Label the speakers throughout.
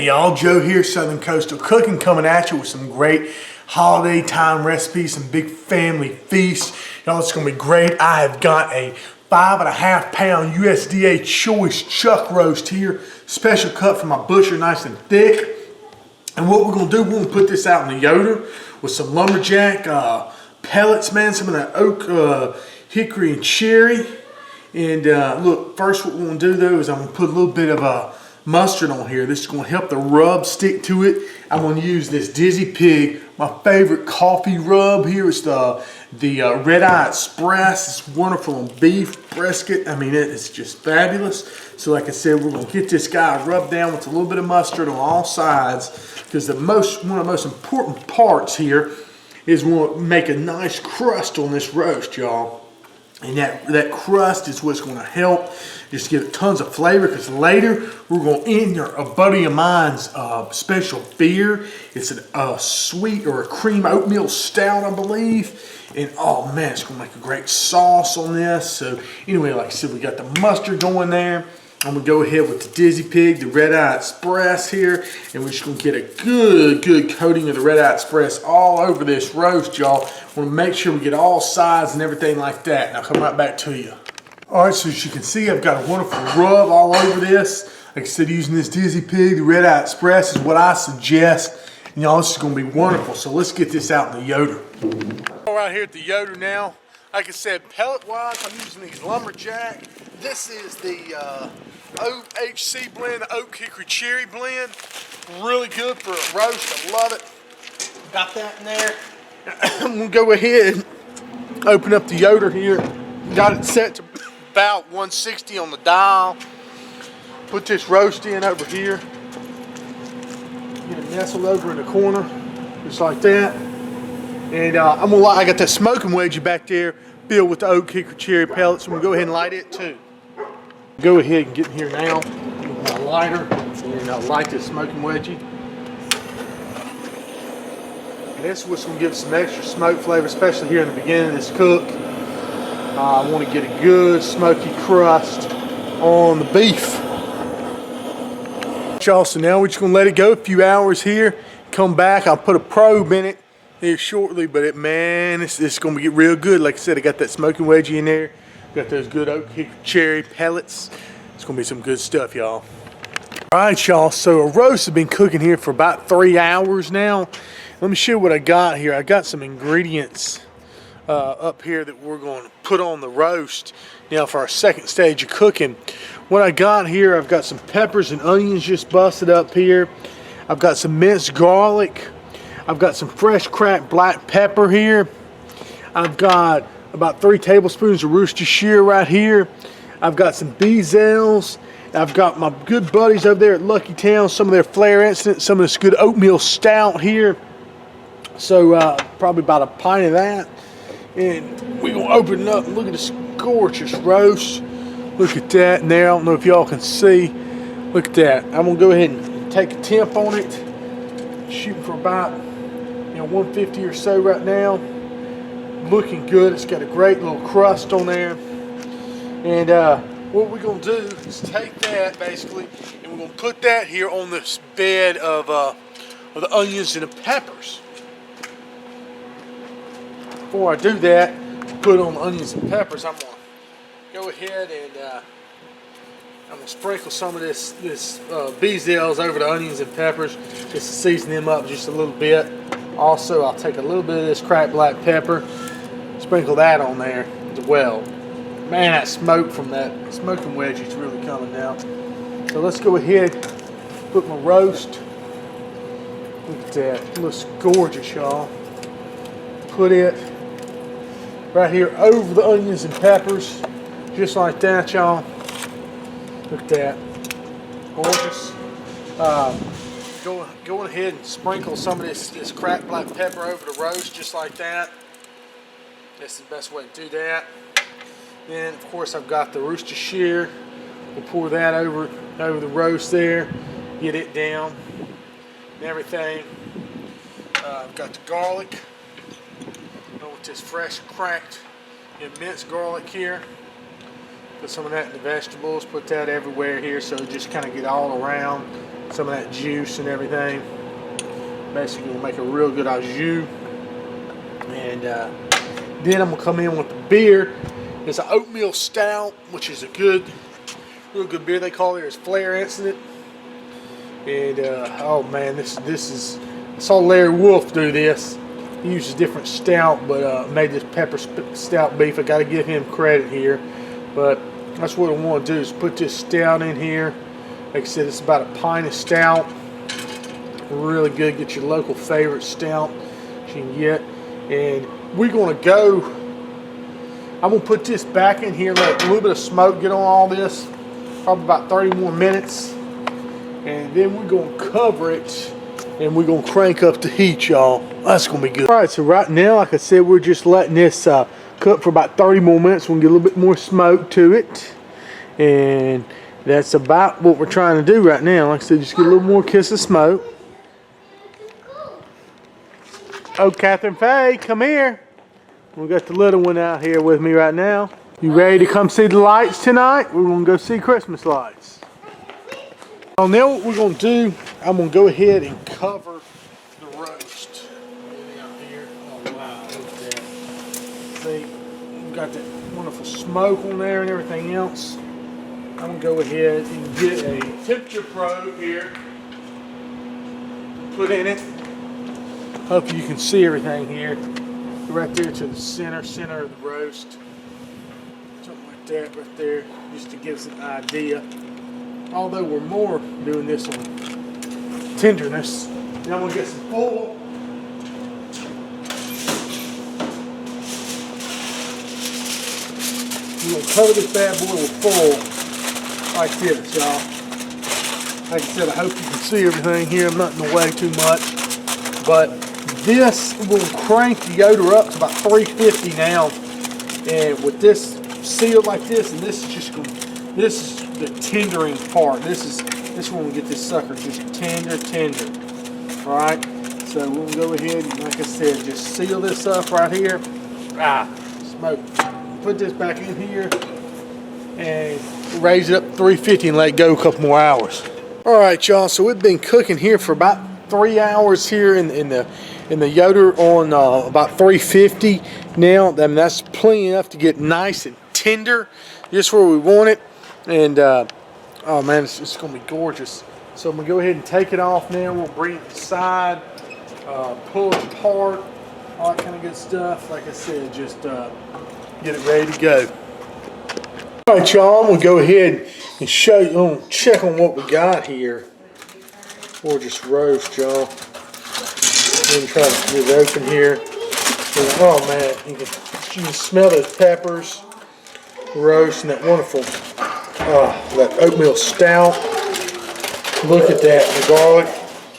Speaker 1: Hey y'all, Joe here, Southern Coastal Cooking, coming at you with some great holiday time recipes, some big family feasts. Y'all, it's gonna be great. I have got a 5.5 pound USDA choice chuck roast here, special cut from my butcher, nice and thick. And what we're gonna do, we're gonna put this out in the Yoder with some LumberJack pellets, man, some of that oak, hickory, and cherry. And look, first what we're gonna do though is I'm gonna put a little bit of mustard on here. This is going to help the rub stick to it. I'm going to use this Dizzy Pig, my favorite coffee rub here. It's the Red Eye Express. It's wonderful on beef, brisket. I mean, it's just fabulous. So like I said, we're going to get this guy rubbed down with a little bit of mustard on all sides, because one of the most important parts here is we'll make a nice crust on this roast, y'all. And that crust is what's going to help just give it tons of flavor, because later we're going to enter a buddy of mine's special beer. It's a sweet or a cream oatmeal stout, I believe. And oh man, it's going to make a great sauce on this. So anyway, like I said, we got the mustard going there. I'm going to go ahead with the Dizzy Pig, the Red Eye Express here, and we're just going to get a good coating of the Red Eye Express all over this roast, y'all. Want to make sure we get all sides and everything like that. And I'll come right back to you. All right, so as you can see, I've got a wonderful rub all over this. Like I said, using this Dizzy Pig, the Red Eye Express is what I suggest. And y'all, this is going to be wonderful. So let's get this out in the Yoder. Right here at the Yoder now. Like I said, pellet-wise, I'm using these LumberJack. This is the OHC blend, Oak Hickory Cherry blend. Really good for a roast. I love it. Got that in there. I'm going to go ahead and open up the Yoder here. Got it set to about 160 on the dial. Put this roast in over here. Get it nestled over in the corner, just like that. And I got that smoking wedgie back there filled with the Oak Hickory Cherry pellets. I'm gonna go ahead and light it too. Go ahead and get in here now with my lighter and light this smoking wedgie. And this is what's gonna give some extra smoke flavor, especially here in the beginning of this cook. I want to get a good smoky crust on the beef. Y'all, so now we're just gonna let it go a few hours here. Come back, I'll put a probe in it here shortly, but man, it's gonna get real good. Like I said, I got that smoking wedgie in there. Got those good Oak Hickory Cherry pellets. It's gonna be some good stuff, y'all. All right, y'all, so a roast has been cooking here for about 3 hours now. Let me show you what I got here. I got some ingredients up here that we're going to put on the roast now for our second stage of cooking. What I got here, I've got some peppers and onions just busted up here. I've got some minced garlic. I've got some fresh cracked black pepper here. I've got about 3 tablespoons of Worcestershire right here. I've got some Bezels. I've got my good buddies over there at Lucky Town, some of their Flair Instant, some of this good oatmeal stout here. So probably about a pint of that. And we're going to open it up and look at this gorgeous roast. Look at that in there. I don't know if y'all can see. Look at that. I'm going to go ahead and take a temp on it. Shooting for about 150 or so right now. Looking good. It's got a great little crust on there. And what we're going to do is take that basically, and we're going to put that here on this bed of the onions and the peppers. Before I do that, put on the onions and peppers, I'm going to go ahead and I'm going to sprinkle some of this Bezels over the onions and peppers just to season them up just a little bit. Also, I'll take a little bit of this cracked black pepper, sprinkle that on there as well. Man, that smoke from that smoking wedgie is really coming now. So let's go ahead, put my roast. Look at that, it looks gorgeous, y'all. Put it right here over the onions and peppers, just like that, y'all. Look at that, gorgeous. Going ahead and sprinkle some of this cracked black pepper over the roast, just like that. That's the best way to do that. Then, of course, I've got the Worcestershire. We'll pour that over the roast there, get it down and everything. I've got the garlic. With this fresh cracked minced garlic here. Put some of that in the vegetables, put that everywhere here so it just kind of get all around some of that juice and everything. Basically, we'll make a real good au jus. And then I'm gonna come in with the beer. It's an Oatmeal Stout, which is a real good beer. They call it as Flare Incident. And oh man, this is. I saw Larry Wolf do this. He uses different stout, but made this pepper stout beef. I got to give him credit here. But that's what I want to do, is put this stout in here. Like I said, it's about a pint of stout. Really good. Get your local favorite stout you can get. And we're going to go. I'm going to put this back in here, let a little bit of smoke get on all this. Probably about 30 more minutes. And then we're going to cover it. And we're going to crank up the heat, y'all. That's going to be good. All right, so right now, like I said, we're just letting this cook for about 30 more minutes. We'll get a little bit more smoke to it. And that's about what we're trying to do right now. Like I said, just get a little more kiss of smoke. Oh, Catherine Faye, come here. We got the little one out here with me right now. You ready to come see the lights tonight? We're going to go see Christmas lights. Well, now what we're going to do, I'm going to go ahead and cover the roast. Out here. Oh wow, look at that. See, we've got that wonderful smoke on there and everything else. I'm going to go ahead and get a temperature probe here. Put in it. Hopefully you can see everything here. Right there to the center of the roast. Something like that right there, just to give us an idea. Although we're more doing this on tenderness. Now I'm going to get some foil. We're going to cover this bad boy with foil like this, y'all. Like I said, I hope you can see everything here. I'm not in the way too much. But this will crank the Yoder up to about 350 now. And with this sealed like this, and this is just going to, this is the tendering part. This is when we get this sucker just tender. Alright, so we'll go ahead and, like I said, just seal this up right here. Smoke. Put this back in here and raise it up to 350 and let it go a couple more hours. Alright, y'all, so we've been cooking here for about 3 hours here in the Yoder on about 350 now. I mean, that's plenty enough to get nice and tender, just where we want it. And oh man, it's going to be gorgeous. So I'm going to go ahead and take it off now. We'll bring it aside, pull it apart, all that kind of good stuff. Like I said, just get it ready to go. All right, y'all, I'm going to go ahead and show you, check on what we got here. Or just roast, y'all. Let me try to get it open here. And, oh man, you can smell those peppers, roast, and that wonderful, that oatmeal stout. Look at that, the garlic.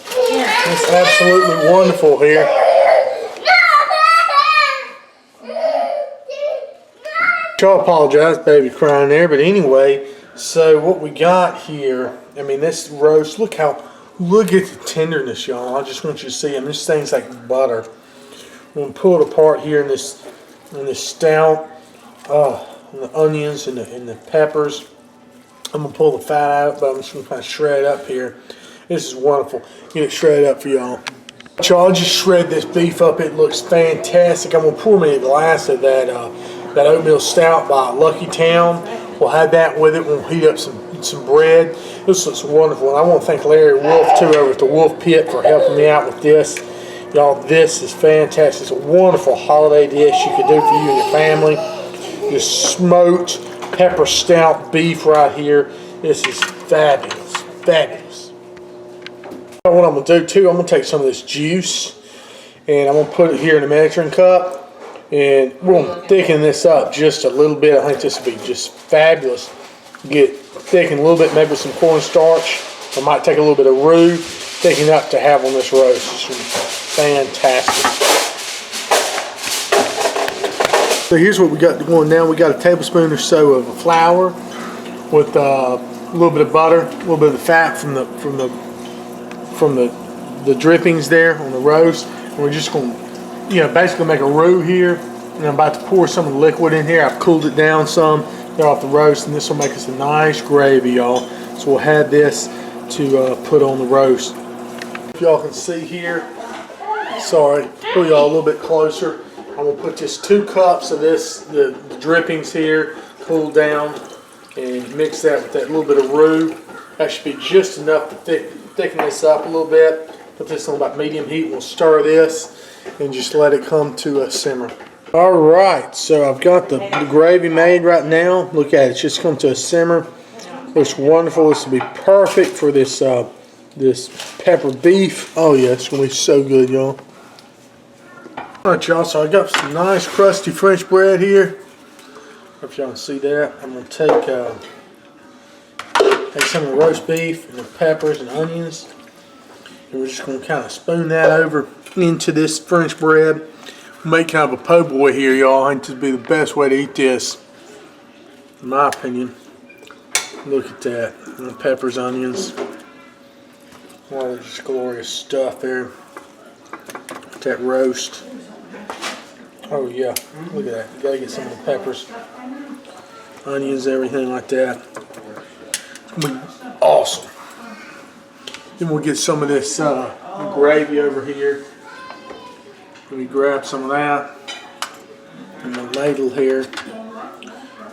Speaker 1: It's absolutely wonderful here. I apologize, baby crying there, but anyway, so what we got here, I mean, this roast, look at the tenderness, y'all. I just want you to see, I mean, this thing's like butter. I'm going to pull it apart here in this stout, and the onions and the peppers. I'm going to pull the fat out, but I'm just going to kind of shred it up here. This is wonderful. Get it shredded up for y'all. Y'all, just shred this beef up. It looks fantastic. I'm going to pour me a glass of that oatmeal stout by Lucky Town. We'll have that with it. We'll heat up some bread. This looks wonderful. And I want to thank Larry Wolf, too, over at the Wolf Pit for helping me out with this. Y'all, this is fantastic. It's a wonderful holiday dish you could do for you and your family. This smoked pepper stout beef right here. This is fabulous. Fabulous. What I'm going to do, too, I'm going to take some of this juice and I'm going to put it here in a measuring cup. And we're going to thicken this up just a little bit. I think this will be just fabulous. Get thickened a little bit, maybe with some cornstarch. I might take a little bit of roux, thicken up to have on this roast. It's going to be fantastic. So here's what we got going now. We got a tablespoon or so of flour with a little bit of butter, a little bit of the fat from the drippings there on the roast. And we're just going to, basically make a roux here. And I'm about to pour some of the liquid in here. I've cooled it down some, get off the roast, and this will make us a nice gravy, y'all. So we'll have this to put on the roast. If y'all can see here, sorry, pull y'all a little bit closer. I'm gonna put just 2 cups of this, the drippings here, cool down, and mix that with that little bit of roux. That should be just enough to thicken this up a little bit. Put this on about medium heat. We'll stir this and just let it come to a simmer. All right, so I've got the gravy made right now. Look at it, it's just come to a simmer. Looks wonderful. This will be perfect for this this pepper beef. Oh yeah, it's gonna be so good, y'all. All right, y'all, so I got some nice crusty French bread here. If y'all can see that, I'm gonna take some of the roast beef and the peppers and onions, and we're just gonna kind of spoon that over into this French bread. Make kind of a po' boy here, y'all. I think this would be the best way to eat this, in my opinion. Look at that, and the peppers, onions. Oh, that's just glorious stuff there. That roast. Oh yeah, look at that. You gotta get some of the peppers, onions, everything like that. It's gonna be awesome. Then we'll get some of this gravy over here. Let me grab some of that and the ladle here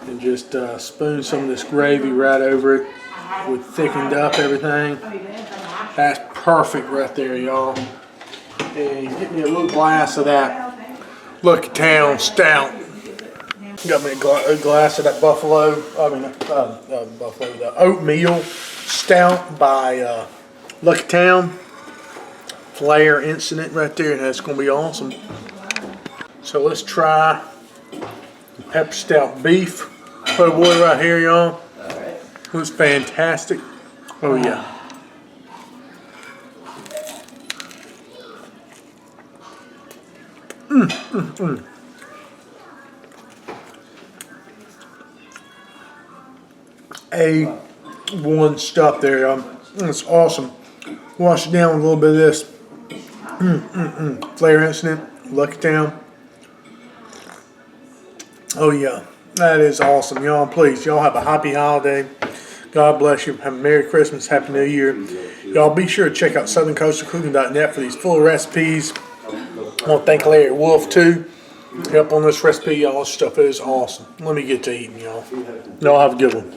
Speaker 1: and just spoon some of this gravy right over it. We thickened up everything. That's perfect right there, y'all. And get me a little glass of that Lucky Town Stout. Got me a glass of that the Oatmeal Stout by Lucky Town. Flair Incident right there, and that's going to be awesome. So let's try the pepper stout beef. Po' boy right here, y'all. Looks fantastic. Oh yeah. A1 stuff there, y'all. That's awesome. Wash it down with a little bit of this. Flair Incident, Lucky Town. Oh yeah, that is awesome, y'all. Please, y'all have a happy holiday. God bless you. Have a Merry Christmas, Happy New Year. Y'all be sure to check out southerncoastalcooking.net for these full recipes. I want to thank Larry Wolf too. Help on this recipe, y'all. This stuff is awesome. Let me get to eating, y'all. Y'all have a good one.